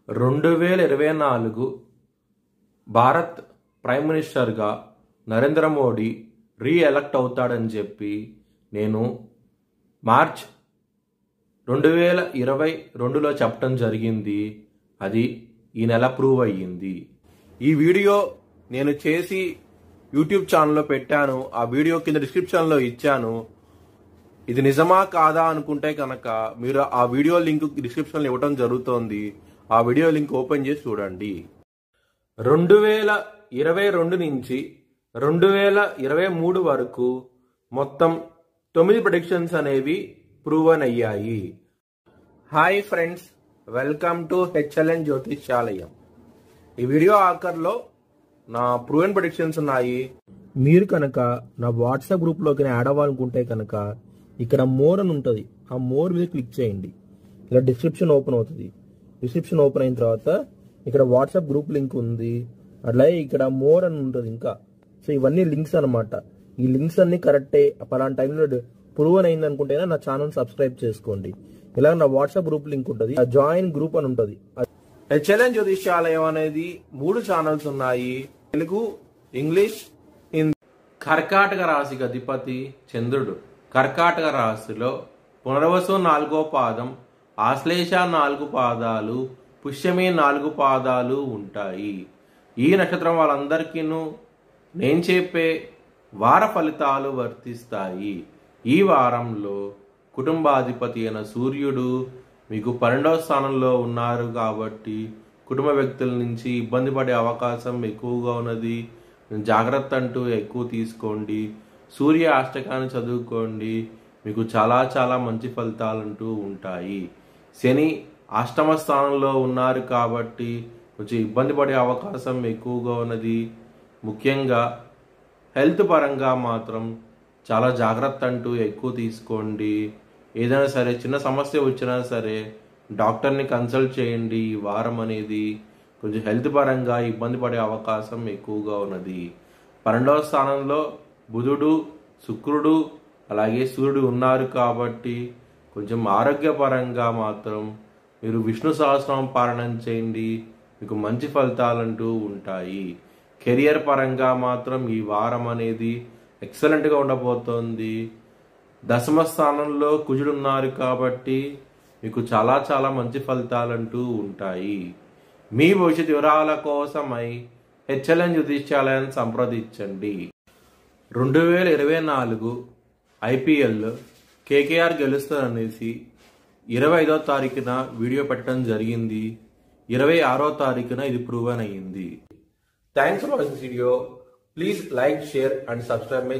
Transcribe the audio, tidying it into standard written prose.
2024 Bharat prime మినిస్టర్గా నరేంద్ర మోడీ రీఎలక్ట్ అవుతాడని చెప్పి నేను మార్చ్ 2022లో చెప్పడం జరిగింది. అది ఈ నెల ప్రూవ్ అయ్యింది. ఈ వీడియో నేను చేసి యూట్యూబ్ ఛానల్లో పెట్టాను. ఆ వీడియో కింద డిస్క్రిప్షన్లో ఇచ్చాను. ఇది నిజమా కాదా అనుకుంటే కనుక మీరు ఆ వీడియో లింక్ డిస్క్రిప్షన్లో ఇవ్వడం జరుగుతోంది. ఆ వీడియో లింక్ ఓపెన్ చేసి చూడండి. 2022 నుంచి 2023 వరకు మొత్తం 9 ప్రెడిక్షన్స్ అనేవి ప్రూవన్ అయ్యాయి. Hi friends, welcome to HLN జ్యోతిష్యాలయం. ఈ వీడియో ఆఖర్లో నా ప్రూవన్ ప్రెడిక్షన్స్ ఉన్నాయి. మీరు కనుక నా వాట్సాప్ గ్రూప్లోకి యాడ్ అవ్వాలనుకుంటే కనుక ఇక్కడ మోర్ అని ఉంటుంది. ఆ మోర్ మీద క్లిక్ చేయండి. ఇలా డిస్క్రిప్షన్ ఓపెన్ అవుతుంది. డిస్క్రిప్షన్ ఓపెన్ అయిన తర్వాత ఇక్కడ వాట్సాప్ గ్రూప్ లింక్ ఉంది. అట్లాగే ఇక్కడ మోర్ అని ఉంటుంది ఇంకా. సో ఇవన్నీ లింక్స్ అనమాట. ఈ లింక్స్ అన్ని కరెక్టే. పలానా టైంలో ప్రూవన్ అయింది అనుకుంటేనే నా ఛానల్ సబ్స్క్రైబ్ చేసుకోండి. ఇలా నా వాట్సాప్ గ్రూప్ లింక్ ఉంటుంది. జాయిన్ గ్రూప్ అని ఉంటుంది. హెచ్ఎల్ఎన్ జ్యోతిష్యాలయం అనేది 3 ఛానల్స్ ఉన్నాయి. తెలుగు, ఇంగ్లీష్, హిందీ. కర్కాటక రాశికి అధిపతి చంద్రుడు. కర్కాటక రాశిలో పునర్వసు 4వ పాదం, ఆశ్లేష 4 పాదాలు, పుష్యమి 4 పాదాలు ఉంటాయి. ఈ నక్షత్రం వాళ్ళందరికీ నేను చెప్పే వార ఫలితాలు వర్తిస్తాయి. ఈ వారంలో కుటుంబాధిపతి అయిన సూర్యుడు మీకు 12వ స్థానంలో ఉన్నారు కాబట్టి కుటుంబ వ్యక్తుల నుంచి ఇబ్బంది పడే అవకాశం ఎక్కువగా ఉన్నది. జాగ్రత్త అంటూ ఎక్కువ తీసుకోండి. సూర్య అష్టకాన్ని చదువుకోండి. మీకు చాలా చాలా మంచి ఫలితాలంటూ ఉంటాయి. శని అష్టమ స్థానంలో ఉన్నారు కాబట్టి కొంచెం ఇబ్బంది పడే అవకాశం ఎక్కువగా ఉన్నది. ముఖ్యంగా హెల్త్ పరంగా మాత్రం చాలా జాగ్రత్త అంటూ ఎక్కువ తీసుకోండి. ఏదైనా సరే చిన్న సమస్య వచ్చినా సరే డాక్టర్ని కన్సల్ట్ చేయండి. ఈ వారం అనేది కొంచెం హెల్త్ పరంగా ఇబ్బంది పడే అవకాశం ఎక్కువగా ఉన్నది. 12వ స్థానంలో బుధుడు, శుక్రుడు అలాగే సూర్యుడు ఉన్నారు కాబట్టి కొంచెం ఆరోగ్యపరంగా మాత్రం మీరు విష్ణు సహస్రనామం పారాయణం చేయండి. మీకు మంచి ఫలితాలంటూ ఉంటాయి. కెరియర్ పరంగా మాత్రం ఈ వారం అనేది ఎక్సలెంట్గా ఉండబోతోంది. 10వ స్థానంలో కుజుడు ఉన్నారు కాబట్టి మీకు చాలా చాలా మంచి ఫలితాలంటూ ఉంటాయి. మీ భవిష్యత్ వివరాల కోసమై హెచ్ఎల్ఎన్ జ్యోతిష్యాలయాన్ని సంప్రదించండి. 2024 ఐపీఎల్ కేకేఆర్ గెలుస్తారనేసి 25వ తారీఖున వీడియో పెట్టడం జరిగింది. 26వ తారీఖున ఇది ప్రూవన్ అయ్యింది. Thanks for watching video. Please like, share and subscribe my